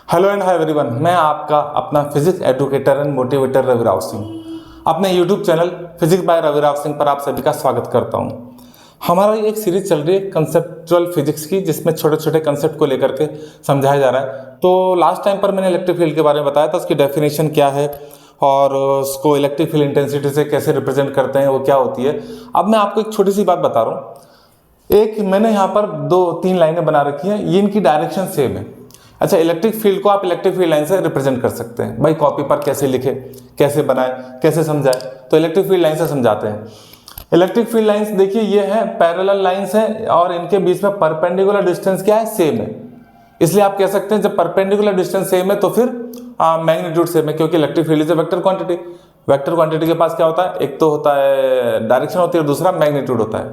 Hello and hi everyone, मैं आपका अपना physics educator and motivator Raviraj Singh अपने YouTube channel physics by Raviraj Singh पर आप सभी का स्वागत करता हूं। हमारा एक सीरीज चल रही है कंसेप्चुअल फिजिक्स की, जिसमें छोटे छोटे कंसेप्ट को लेकर के समझाया जा रहा है। तो लास्ट टाइम पर मैंने इलेक्ट्रिक फील्ड के बारे में बताया था, उसकी डेफिनेशन क्या है और उसको इलेक्ट्रिक फील्ड इंटेंसिटी से कैसे रिप्रेजेंट करते हैं, वो क्या होती है। अब मैं आपको एक छोटी सी बात बता रहा हूँ। एक मैंने यहाँ पर 2-3 लाइनें बना रखी हैं, ये इनकी डायरेक्शन सेम है। अच्छा, इलेक्ट्रिक फील्ड को आप इलेक्ट्रिक फील्ड लाइन से रिप्रेजेंट कर सकते हैं। भाई कॉपी पर कैसे लिखे, कैसे बनाए, कैसे समझाए, तो इलेक्ट्रिक फील्ड लाइन से समझाते हैं। इलेक्ट्रिक फील्ड लाइंस देखिए, ये है पैरेलल लाइंस है और इनके बीच में परपेंडिकुलर डिस्टेंस क्या है, सेम है। इसलिए आप कह सकते हैं जब परपेंडिकुलर डिस्टेंस सेम है तो फिर मैग्नीट्यूड सेम है, क्योंकि electric field is a vector quantity. Vector quantity के पास क्या होता है, एक तो होता है डायरेक्शन होती है और दूसरा मैग्नीट्यूड होता है।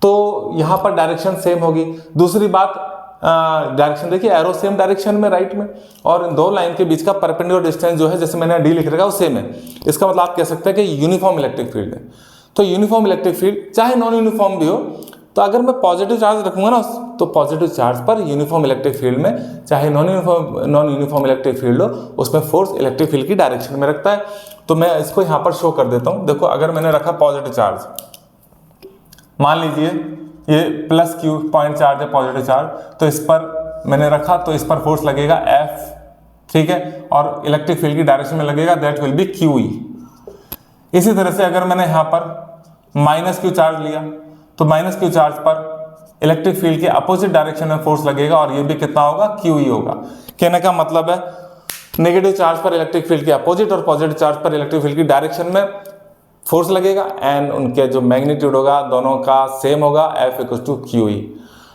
तो यहाँ पर डायरेक्शन सेम होगी। दूसरी बात, डायरेक्शन देखिए, एरो सेम डायरेक्शन में राइट में, और इन दो लाइन के बीच का परपेंडिकुलर डिस्टेंस जो है, जैसे मैंने डी लिख रखा है, वो सेम है। इसका मतलब आप कह सकते हैं कि यूनिफॉर्म इलेक्ट्रिक फील्ड है। तो यूनिफॉर्म इलेक्ट्रिक फील्ड चाहे नॉन यूनिफॉर्म भी हो, तो अगर मैं पॉजिटिव चार्ज रखूंगा ना, तो पॉजिटिव चार्ज पर यूनिफॉर्म इलेक्ट्रिक फील्ड में, चाहे नॉन यूनिफॉर्म इलेक्ट्रिक फील्ड हो, उसमें फोर्स इलेक्ट्रिक फील्ड की डायरेक्शन में रखता है। तो मैं इसको यहाँ पर शो कर देता हूँ। देखो, अगर मैंने रखा पॉजिटिव चार्ज, मान लीजिए ये प्लस क्यू पॉइंट चार्ज है, पॉजिटिव चार्ज, तो इस पर मैंने रखा, तो इस पर फोर्स लगेगा F, ठीक है, और इलेक्ट्रिक फील्ड की डायरेक्शन में लगेगा, दैट विल बी QE। इसी तरह से अगर मैंने यहाँ पर माइनस क्यू चार्ज लिया, तो माइनस क्यू चार्ज पर इलेक्ट्रिक फील्ड के अपोजिट डायरेक्शन में फोर्स लगेगा और ये भी कितना होगा, QE होगा। कहने का मतलब है नेगेटिव चार्ज पर इलेक्ट्रिक फील्ड के अपोजिट और पॉजिटिव चार्ज पर इलेक्ट्रिक फील्ड की डायरेक्शन में फोर्स लगेगा, एंड उनके जो मैग्नीट्यूड होगा दोनों का सेम होगा, F = QE।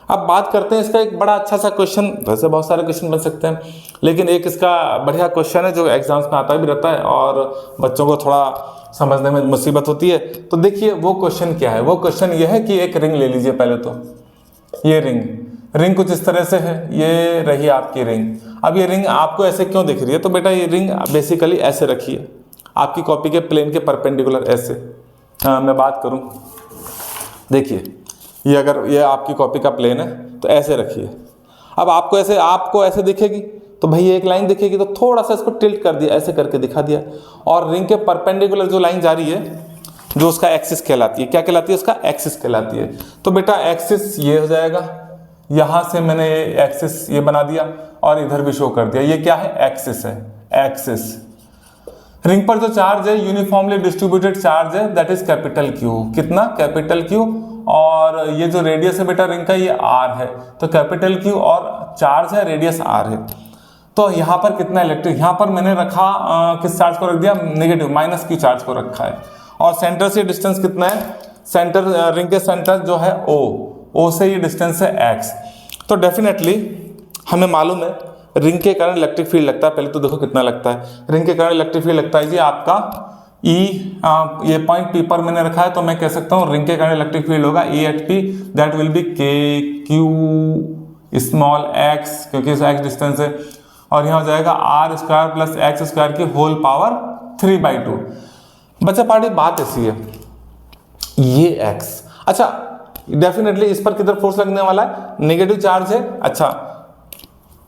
अब बात करते हैं इसका एक बड़ा अच्छा सा क्वेश्चन। वैसे बहुत सारे क्वेश्चन बन सकते हैं, लेकिन एक इसका बढ़िया क्वेश्चन है जो एग्जाम्स में आता भी रहता है और बच्चों को थोड़ा समझने में मुसीबत होती है। तो देखिए वो क्वेश्चन क्या है। वो क्वेश्चन ये है कि एक रिंग ले लीजिए। पहले तो ये रिंग कुछ इस तरह से है, ये रही आपकी रिंग। अब ये रिंग आपको ऐसे क्यों दिख रही है, तो बेटा ये रिंग बेसिकली ऐसे रखिए, आपकी कॉपी के प्लेन के परपेंडिकुलर ऐसे। मैं बात करूं, देखिए ये अगर ये आपकी कॉपी का प्लेन है तो ऐसे रखिए। अब आपको ऐसे दिखेगी, तो भाई एक लाइन दिखेगी, तो थोड़ा सा इसको टिल्ट कर दिया, ऐसे करके दिखा दिया, और रिंग के परपेंडिकुलर जो लाइन जा रही है, जो उसका एक्सिस कहलाती है, क्या कहलाती है, उसका एक्सिस कहलाती है। तो बेटा एक्सिस ये हो जाएगा, यहां से मैंने एक्सिस ये बना दिया और इधर भी शो कर दिया। ये क्या है, एक्सिस है, एक्सिस। रिंग पर जो चार्ज है यूनिफॉर्मली डिस्ट्रीब्यूटेड चार्ज है, दैट इज कैपिटल Q। कितना, कैपिटल Q। और ये जो रेडियस है बेटा रिंग का, ये R है, तो कैपिटल Q और चार्ज है, रेडियस R है। तो यहाँ पर कितना इलेक्ट्रिक, यहाँ पर मैंने रखा किस चार्ज को रख दिया, नेगेटिव -Q चार्ज को रखा है। और सेंटर से डिस्टेंस कितना है, सेंटर रिंग के सेंटर जो है O से ये डिस्टेंस है X। तो डेफिनेटली हमें मालूम है रिंग के कारण इलेक्ट्रिक फील्ड लगता है। पहले तो देखो कितना लगता है, रिंग के कारण इलेक्ट्रिक फील्ड लगता है जी आपका E। ये पॉइंट P पर मैंने रखा है, तो मैं कह सकता हूँ रिंग के कारण इलेक्ट्रिक फील्ड होगा E@P, that will be KQ small x, क्योंकि इस x डिस्टेंस है, और यहाँ हो जाएगा R² + x² की होल पावर 3/2। बच्चा पार्टी बात ऐसी है, ये x, अच्छा डेफिनेटली इस पर किधर फोर्स लगने वाला है, नेगेटिव चार्ज है। अच्छा,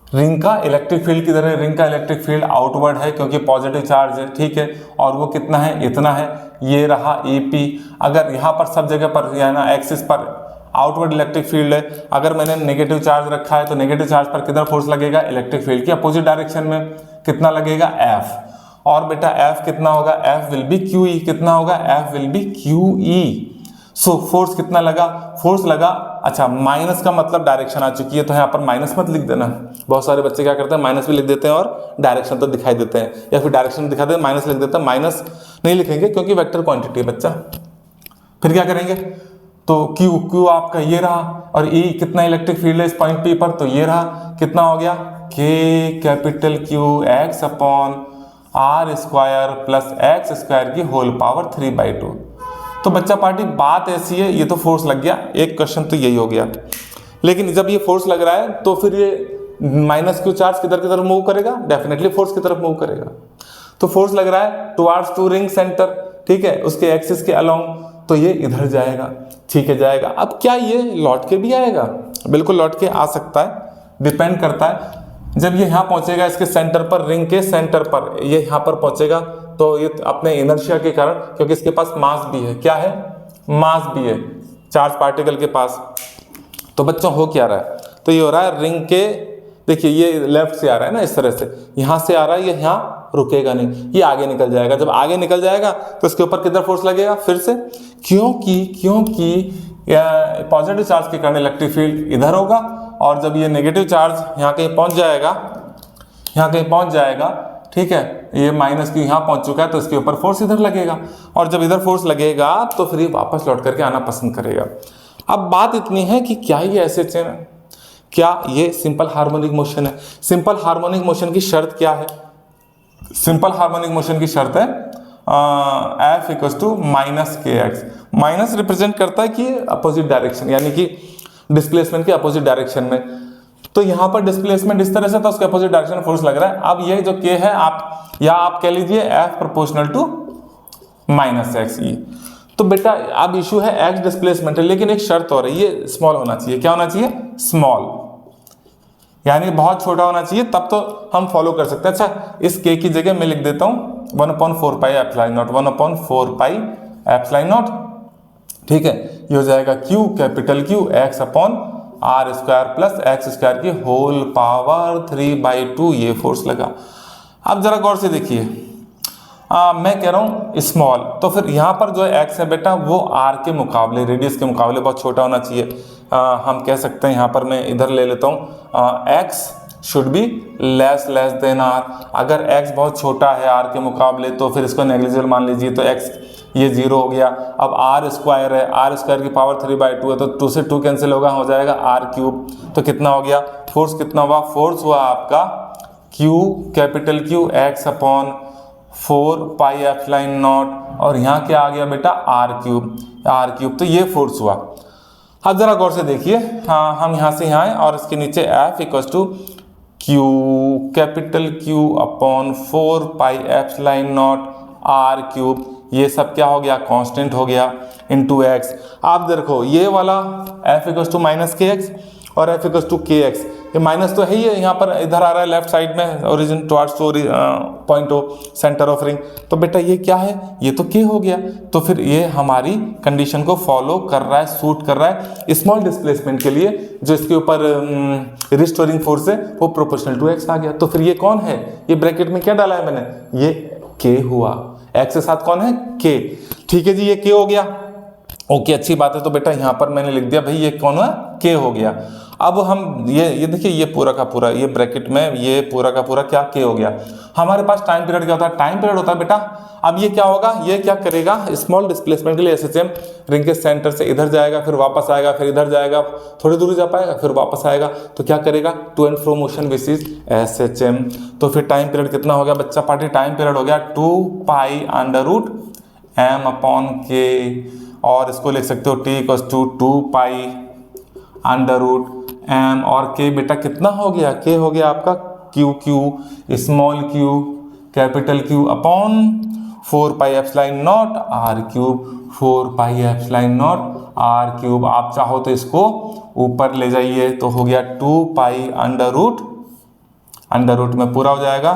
रिंग का इलेक्ट्रिक फील्ड किधर है, रिंग का इलेक्ट्रिक फील्ड आउटवर्ड है, क्योंकि पॉजिटिव चार्ज है, ठीक है, और वो कितना है, इतना है, ये रहा AP। अगर यहाँ पर सब जगह पर या ना एक्सिस पर आउटवर्ड इलेक्ट्रिक फील्ड है, अगर मैंने नेगेटिव चार्ज रखा है, तो नेगेटिव चार्ज पर किधर फोर्स लगेगा, इलेक्ट्रिक फील्ड की अपोजिट डायरेक्शन में, कितना लगेगा, F। और बेटा F कितना होगा, F विल बी QE। कितना होगा, F will be QE। So force कितना लगा, फोर्स लगा, अच्छा माइनस का मतलब डायरेक्शन आ चुकी है, तो यहाँ पर माइनस मत लिख देना। बहुत सारे बच्चे क्या करते हैं, माइनस भी लिख देते हैं और डायरेक्शन तो दिखाई देते हैं, या फिर डायरेक्शन दिखाते हैं माइनस लिख देते हैं। माइनस नहीं लिखेंगे क्योंकि वेक्टर क्वांटिटी है बच्चा। फिर क्या करेंगे, तो Q आपका ये रहा, और E कितना इलेक्ट्रिक फील्ड है इस पॉइंट P पर, तो ये रहा, कितना हो गया, KQ X upon R² + x² की होल पावर 3/2। तो बच्चा पार्टी बात ऐसी है, ये तो फोर्स लग गया, एक क्वेश्चन तो यही हो गया। लेकिन जब ये फोर्स लग रहा है, तो फिर ये -Q चार्ज किधर की तरफ मूव करेगा, डेफिनेटली फोर्स की तरफ मूव करेगा। तो फोर्स लग रहा है टुवार्ड्स टू रिंग सेंटर, ठीक है, उसके एक्सिस के अलोंग, तो ये इधर जाएगा, ठीक है, जाएगा। अब क्या ये लौट के भी आएगा, बिल्कुल लौट के आ सकता है, डिपेंड करता है जब ये यहाँ पहुंचेगा इसके सेंटर पर, रिंग के सेंटर पर, ये यहाँ पर पहुंचेगा तो ये अपने इनर्शिया के कारण, क्योंकि इसके पास मास भी है, क्या है, मास भी है चार्ज पार्टिकल के पास। तो बच्चों हो क्या रहा है, तो ये हो रहा है रिंग के, देखिए ये लेफ्ट से आ रहा है ना, इस तरह से यहाँ से आ रहा है, ये यहाँ रुकेगा नहीं, ये आगे निकल जाएगा। जब आगे निकल जाएगा तो इसके ऊपर कितना फोर्स लगेगा फिर से, क्योंकि पॉजिटिव चार्ज के कारण इलेक्ट्रिक फील्ड इधर होगा, और जब ये नेगेटिव चार्ज यहाँ कहीं पहुँच जाएगा, ठीक है, ये माइनस क्यू यहाँ पहुँच चुका है तो इसके ऊपर फोर्स इधर लगेगा, और जब इधर फोर्स लगेगा तो फिर ये वापस लौट करके आना पसंद करेगा। अब बात इतनी है कि क्या ये ऐसे चेन है, क्या ये सिंपल हार्मोनिक मोशन है। सिंपल हार्मोनिक मोशन की शर्त क्या है, सिंपल हार्मोनिक मोशन की शर्त है एफ इक्वल्स टू माइनस के एक्स। माइनस रिप्रेजेंट करता है कि अपोजिट डायरेक्शन, यानी कि डिस्प्लेसमेंट के अपोजिट डायरेक्शन में। तो यहाँ पर डिस्प्लेसमेंट इस तरह से, तो उसके अपोजिट डायरेक्शन में फोर्स लग रहा है। अब ये जो के है आप कह लीजिए F proportional to minus X E. तो बेटा अब इशू है एक्स डिस्प्लेसमेंट है, लेकिन एक शर्त और है, ये स्मॉल होना चाहिए। क्या होना चाहिए, स्मॉल, यानी बहुत छोटा होना चाहिए, तब तो हम फॉलो कर सकते हैं। अच्छा, इस के की जगह मैं लिख देता हूँ 1/4 pi epsilon naught, 1/4 pi epsilon naught, ठीक है। ये हो जाएगा Q, capital Q, X upon R square plus X square की होल पावर 3/2, ये फोर्स लगा। अब जरा गौर से देखिए, मैं कह रहा हूँ स्मॉल, तो फिर यहाँ पर जो एक्स है बेटा वो आर के मुकाबले, रेडियस के मुकाबले बहुत छोटा होना चाहिए। हम कह सकते हैं, यहाँ पर मैं इधर ले लेता हूँ, X should be less than R. अगर एक्स बहुत छोटा है आर के मुकाबले तो फिर इसको नेग्लिजिबल मान लीजिए, तो एक्स ये 0 हो गया। अब आर स्क्वायर है, आर स्क्वायर की पावर 3/2 है, तो 2 से 2 कैंसिल होगा, हो जाएगा आर क्यूब। तो कितना हो गया, फोर्स कितना हुआ, फोर्स हुआ आपका Q, capital Q, X upon 4 pi epsilon not, और यहाँ क्या आ गया बेटा आर क्यूब। तो ये फोर्स हुआ। अब जरा गौर से देखिए, हाँ हम यहाँ से यहाँ आए और इसके नीचे F equals to Q, capital Q upon 4 pi epsilon naught R cube. ये सब क्या हो गया, कांस्टेंट हो गया, इनटू एक्स। आप देखो ये वाला एफ इक्वल्स टू माइनस के एक्स और एफ इक्वल्स टू के एक्स, ये माइनस तो है ही है, यहाँ पर इधर आ रहा है लेफ्ट साइड में, origin towards point O centre of ring. तो बेटा ये क्या है, ये तो के हो गया। तो फिर ये हमारी कंडीशन को फॉलो कर रहा है, सूट कर रहा है। स्मॉल डिस्प्लेसमेंट के लिए जो इसके ऊपर रिस्टोरिंग फोर्स है वो प्रोपोर्शनल टू एक्स आ गया। तो फिर ये कौन है, ये ब्रैकेट में क्या डाला है मैंने, ये के हुआ, एक्स के साथ कौन है, के। ठीक है जी, ये के हो गया, ओके अच्छी बात है। तो बेटा यहाँ पर मैंने लिख दिया भाई ये कौन है, के हो गया। अब हम ये देखिए, ये पूरा का पूरा, ये ब्रैकेट में ये पूरा का पूरा क्या के हो गया। हमारे पास टाइम पीरियड क्या होता है, टाइम पीरियड होता है बेटा। अब ये क्या होगा, ये क्या करेगा, स्मॉल डिस्प्लेसमेंट के लिए एसएचएम रिंग के सेंटर से इधर जाएगा, फिर वापस आएगा, फिर इधर जाएगा, थोड़ी दूर जा पाएगा, फिर वापस आएगा। तो क्या करेगा, to and fro motion basis SHM. तो फिर टाइम पीरियड कितना हो गया बच्चा पार्टी, टाइम पीरियड हो गया 2 pi under root M upon K, और इसको लिख सकते हो T equals to 2 pi under root M, और के बेटा कितना हो गया, के हो गया आपका Q, small Q, capital Q upon 4 pi epsilon naught R cube, 4 pi epsilon naught R cube. आप चाहो तो इसको ऊपर ले जाइए, तो हो गया 2 पाई अंडर रूट में पूरा हो जाएगा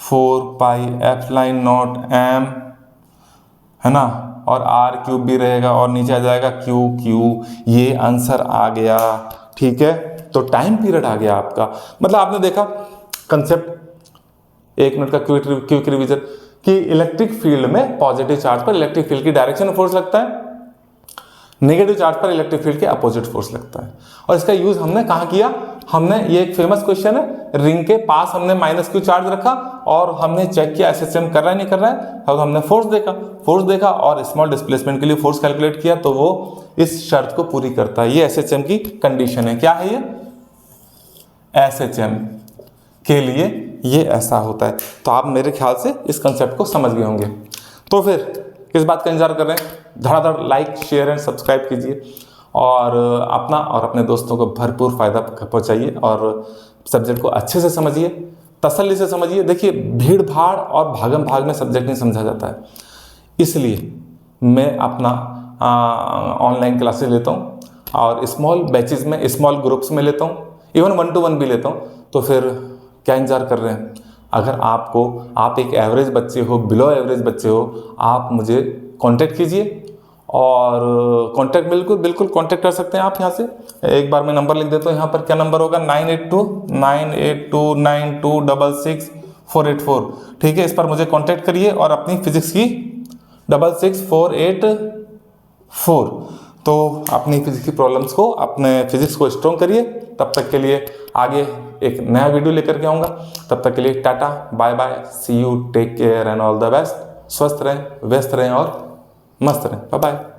4 पाई एप्सिलॉन नॉट एम, है ना, और आर क्यूब भी रहेगा, और नीचे आ जाएगा क्यू। ये आंसर आ गया, ठीक है। तो टाइम पीरियड आ गया आपका, मतलब आपने देखा कंसेप्ट 1 मिनट का क्विक रिवीजन कि इलेक्ट्रिक फील्ड में पॉजिटिव चार्ज पर इलेक्ट्रिक फील्ड की डायरेक्शन में फोर्स लगता है, नेगेटिव चार्ज पर इलेक्ट्रिक फील्ड के अपोजिट फोर्स लगता है। और इसका यूज हमने कहाँ किया, हमने, ये एक फेमस क्वेश्चन है, रिंग के पास हमने माइनस क्यू चार्ज रखा और हमने चेक किया एसएचएम कर रहा है नहीं कर रहा है, तो हमने फोर्स देखा और स्मॉल डिस्प्लेसमेंट के लिए फोर्स कैलकुलेट किया, तो वो इस शर्त को पूरी करता है। ये एसएचएम की कंडीशन है। क्या है ये, एसएचएम के लिए ये ऐसा होता है। तो आप मेरे ख्याल से इस कंसेप्ट को समझ गए होंगे। तो फिर किस बात का इंतजार कर रहे हैं, धड़ाधड़ लाइक शेयर एंड सब्सक्राइब कीजिए, और अपना और अपने दोस्तों को भरपूर फायदा पहुंचाइए, और सब्जेक्ट को अच्छे से समझिए, तसल्ली से समझिए। देखिए भीड़ भाड़ और भागम भाग में सब्जेक्ट नहीं समझा जाता है, इसलिए मैं अपना ऑनलाइन क्लासेस लेता हूँ, और स्मॉल बैचेज में, स्मॉल ग्रुप्स में लेता हूँ, इवन 1-to-1 भी लेता हूँ। तो फिर क्या इंतजार कर रहे हैं? अगर आप एक एवरेज बच्चे हो, बिलो एवरेज बच्चे हो, आप मुझे कांटेक्ट कीजिए और कांटेक्ट बिल्कुल कांटेक्ट कर सकते हैं आप यहाँ से। एक बार मैं नंबर लिख देता हूँ यहाँ पर। क्या नंबर होगा? 982982926484। ठीक है, इस पर मुझे कांटेक्ट करिए और अपनी फिजिक्स की 66484। तो अपनी फिजिक्स की प्रॉब्लम्स को, अपने फिजिक्स को स्ट्रॉन्ग करिए। तब तक के लिए आगे एक नया वीडियो लेकर के आऊँगा। तब तक के लिए ta-ta, bye bye, see you, take care and all the best. स्वस्थ रहें, व्यस्त रहें और मस्त रहें। Bye bye.